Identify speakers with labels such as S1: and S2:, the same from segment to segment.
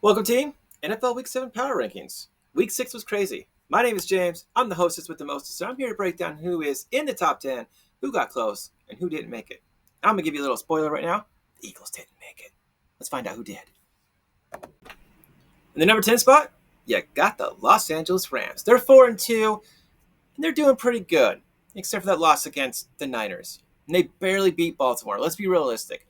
S1: Welcome, team. NFL Week 7 Power Rankings. Week 6 was crazy. My name is James. I'm the hostess with the mostest, so I'm here to break down who is in the top 10, who got close, and who didn't make it. I'm going to give you a little spoiler right now. The Eagles didn't make it. Let's find out who did. In the number 10 spot, you got the Los Angeles Rams. They're 4-2, and they're doing pretty good, except for that loss against the Niners. And they barely beat Baltimore. Let's be realistic.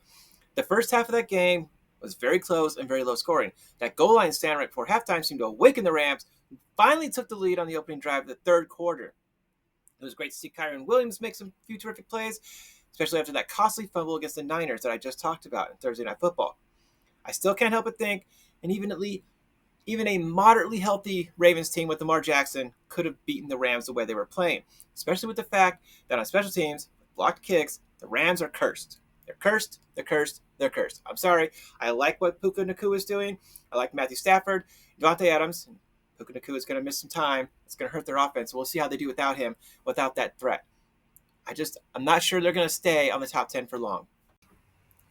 S1: The first half of that game was very close and very low scoring. That goal line stand right before halftime seemed to awaken the Rams, who finally took the lead on the opening drive of the third quarter. It was great to see Kyron Williams make some few terrific plays, especially after that costly fumble against the Niners that I just talked about in Thursday Night Football. I still can't help but think, and even a moderately healthy Ravens team with Lamar Jackson could have beaten the Rams the way they were playing, especially with the fact that on special teams, with blocked kicks, the Rams are cursed. They're cursed, they're cursed, they're cursed. I'm sorry. I like what Puka Nacua is doing. I like Matthew Stafford, Devontae Adams. Puka Nacua is going to miss some time. It's going to hurt their offense. We'll see how they do without him, without that threat. I'm not sure they're going to stay on the top 10 for long.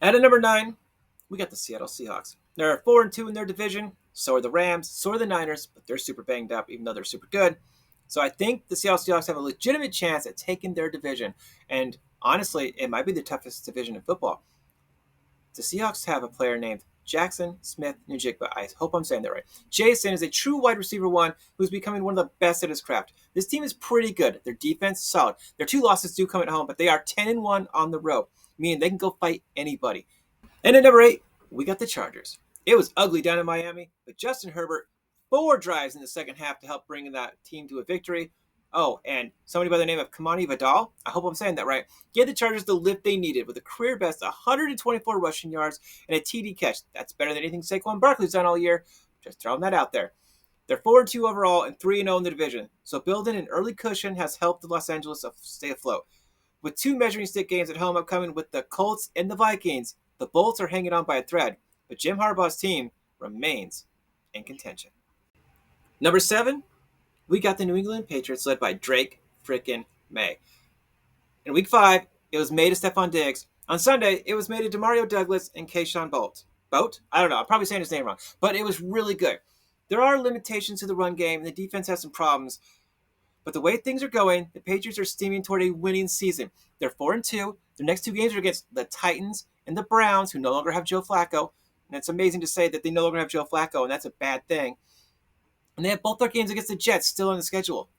S1: At number 9, we got the Seattle Seahawks. They're 4-2 in their division. So are the Rams, so are the Niners, but they're super banged up, even though they're super good. So I think the Seattle Seahawks have a legitimate chance at taking their division. And honestly, it might be the toughest division in football. The Seahawks have a player named Jackson Smith Njigba. I hope I'm saying that right. Jason is a true wide receiver one who's becoming one of the best at his craft. This team is pretty good. Their defense is solid. Their 2 losses do come at home, but they are 10-1 on the road, meaning they can go fight anybody. And at number 8, we got the Chargers. It was ugly down in Miami, but Justin Herbert, 4 drives in the second half to help bring that team to a victory. Oh, and somebody by the name of Kamani Vidal, I hope I'm saying that right, gave the Chargers the lift they needed with a career best 124 rushing yards and a TD catch. That's better than anything Saquon Barkley's done all year. Just throwing that out there. They're 4-2 overall and 3-0 in the division, so building an early cushion has helped the Los Angeles stay afloat. With 2 measuring stick games at home upcoming with the Colts and the Vikings, the Bolts are hanging on by a thread, but Jim Harbaugh's team remains in contention. Number 7, we got the New England Patriots led by Drake frickin' May. In Week 5, it was May to Stephon Diggs. On Sunday, it was May to Demario Douglas and Keyshawn Bolt. Boat? I don't know. I'm probably saying his name wrong. But it was really good. There are limitations to the run game, and the defense has some problems. But the way things are going, the Patriots are steaming toward a winning season. They're 4-2. Their next 2 games are against the Titans and the Browns, who no longer have Joe Flacco. And it's amazing to say that they no longer have Joe Flacco, and that's a bad thing. And they have both their games against the Jets still on the schedule.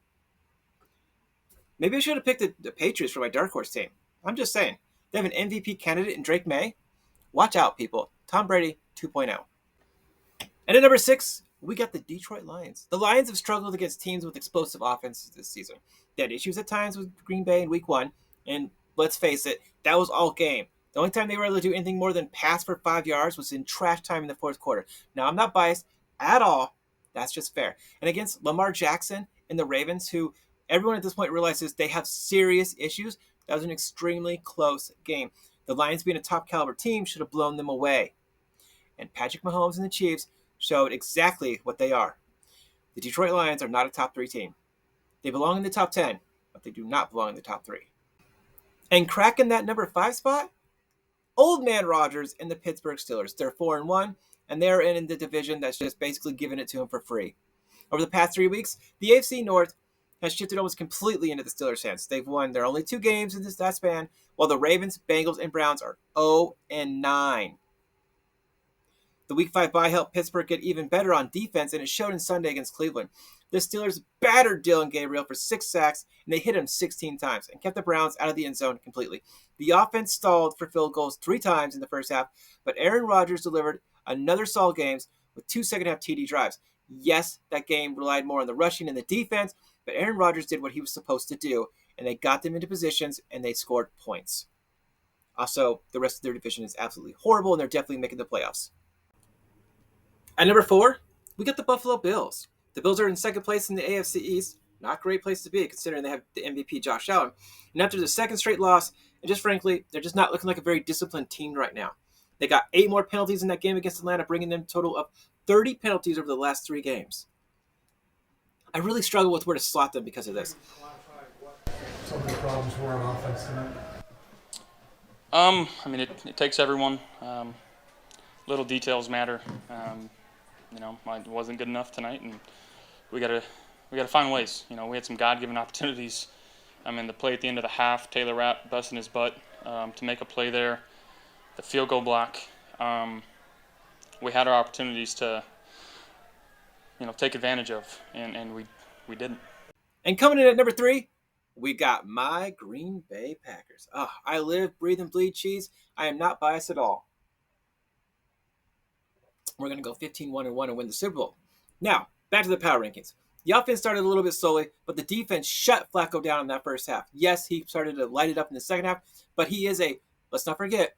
S1: Maybe I should have picked the Patriots for my dark horse team. I'm just saying. They have an MVP candidate in Drake May. Watch out, people. Tom Brady 2.0. And at number 6, we got the Detroit Lions. The Lions have struggled against teams with explosive offenses this season. They had issues at times with Green Bay in Week 1. And let's face it, that was all game. The only time they were able to do anything more than pass for 5 yards was in trash time in the fourth quarter. Now, I'm not biased at all. That's just fair. And against Lamar Jackson and the Ravens, who everyone at this point realizes they have serious issues, that was an extremely close game. The Lions, being a top caliber team, should have blown them away. And Patrick Mahomes and the Chiefs showed exactly what they are. The Detroit Lions are not a top 3 team. They belong in the top 10, but they do not belong in the top 3. And cracking that number 5 spot, Old Man Rodgers and the Pittsburgh Steelers. They're 4-1. And they're in the division that's just basically giving it to them for free. Over the past 3 weeks, the AFC North has shifted almost completely into the Steelers' hands. They've won their only 2 games in that span, while the Ravens, Bengals, and Browns are 0-9. The Week 5 bye helped Pittsburgh get even better on defense, and it showed in Sunday against Cleveland. The Steelers battered Dylan Gabriel for 6 sacks, and they hit him 16 times and kept the Browns out of the end zone completely. The offense stalled for field goals 3 times in the first half, but Aaron Rodgers delivered another solid games with 2 second-half TD drives. Yes, that game relied more on the rushing and the defense, but Aaron Rodgers did what he was supposed to do, and they got them into positions, and they scored points. Also, the rest of their division is absolutely horrible, and they're definitely making the playoffs. At number 4, we got the Buffalo Bills. The Bills are in second place in the AFC East. Not a great place to be, considering they have the MVP Josh Allen. And after the second straight loss, and just frankly, they're just not looking like a very disciplined team right now. They got 8 more penalties in that game against Atlanta, bringing them a total of 30 penalties over the last 3 games. I really struggle with where to slot them because of this.
S2: Some of the problems were on offense tonight.
S3: It takes everyone. Little details matter. It wasn't good enough tonight, and we gotta we gotta find ways. We had some God-given opportunities. The play at the end of the half, Taylor Rapp busting his butt to make a play there, the field goal block. We had our opportunities to take advantage of, and we didn't.
S1: And coming in at number 3, we got my Green Bay Packers. Oh, I live, breathe, and bleed cheese. I am not biased at all. We're going to go 15-1-1 and win the Super Bowl. Now, back to the power rankings. The offense started a little bit slowly, but the defense shut Flacco down in that first half. Yes, he started to light it up in the second half, but he is let's not forget,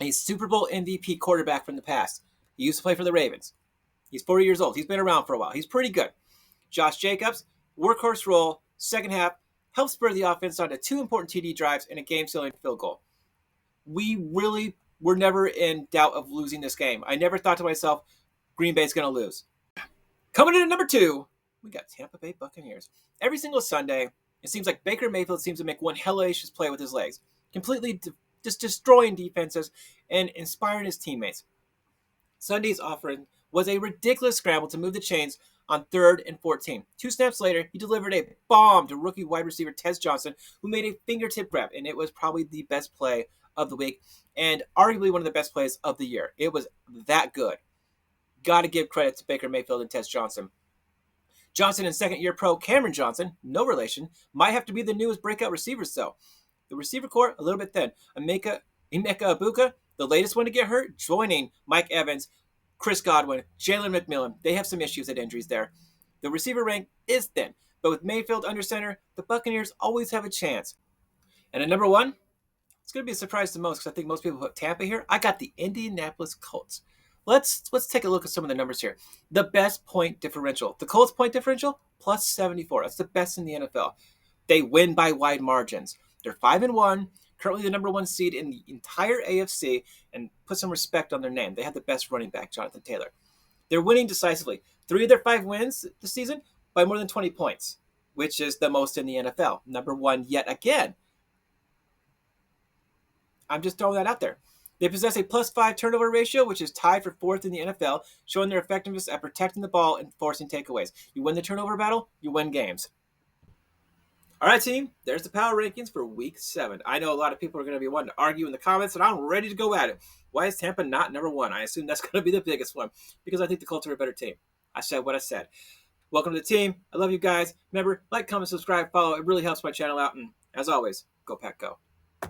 S1: a Super Bowl MVP quarterback from the past. He used to play for the Ravens. He's 40 years old. He's been around for a while. He's pretty good. Josh Jacobs, workhorse role, second half, helped spur the offense onto 2 important TD drives and a game-sealing field goal. We really were never in doubt of losing this game. I never thought to myself, Green Bay's going to lose. Coming in at number 2, we got Tampa Bay Buccaneers. Every single Sunday, it seems like Baker Mayfield seems to make one hellacious play with his legs, completely just destroying defenses and inspiring his teammates. Sunday's offering was a ridiculous scramble to move the chains on 3rd and 14. 2 snaps later, he delivered a bomb to rookie wide receiver Tez Johnson, who made a fingertip grab, and it was probably the best play of the week and arguably one of the best plays of the year. It was that good. Got to give credit to Baker Mayfield and Tez Johnson. Johnson and second-year pro Cameron Johnson, no relation, might have to be the newest breakout receivers, though. The receiver core, a little bit thin. Emeka Ibuka, the latest one to get hurt, joining Mike Evans, Chris Godwin, Jalen McMillan. They have some issues at injuries there. The receiver rank is thin, but with Mayfield under center, the Buccaneers always have a chance. And at number 1, it's going to be a surprise to most because I think most people put Tampa here. I got the Indianapolis Colts. Let's take a look at some of the numbers here. The best point differential. The Colts point differential, plus 74. That's the best in the NFL. They win by wide margins. They're 5-1, currently the number 1 seed in the entire AFC, and put some respect on their name. They have the best running back, Jonathan Taylor. They're winning decisively. 3 of their 5 wins this season by more than 20 points, which is the most in the NFL. Number 1 yet again. I'm just throwing that out there. They possess a plus 5 turnover ratio, which is tied for 4th in the NFL, showing their effectiveness at protecting the ball and forcing takeaways. You win the turnover battle, you win games. All right, team, there's the power rankings for Week 7. I know a lot of people are going to be wanting to argue in the comments, and I'm ready to go at it. Why is Tampa not number 1? I assume that's going to be the biggest one, because I think the Colts are a better team. I said what I said. Welcome to the team. I love you guys. Remember, like, comment, subscribe, follow. It really helps my channel out, and as always, go Pack Go.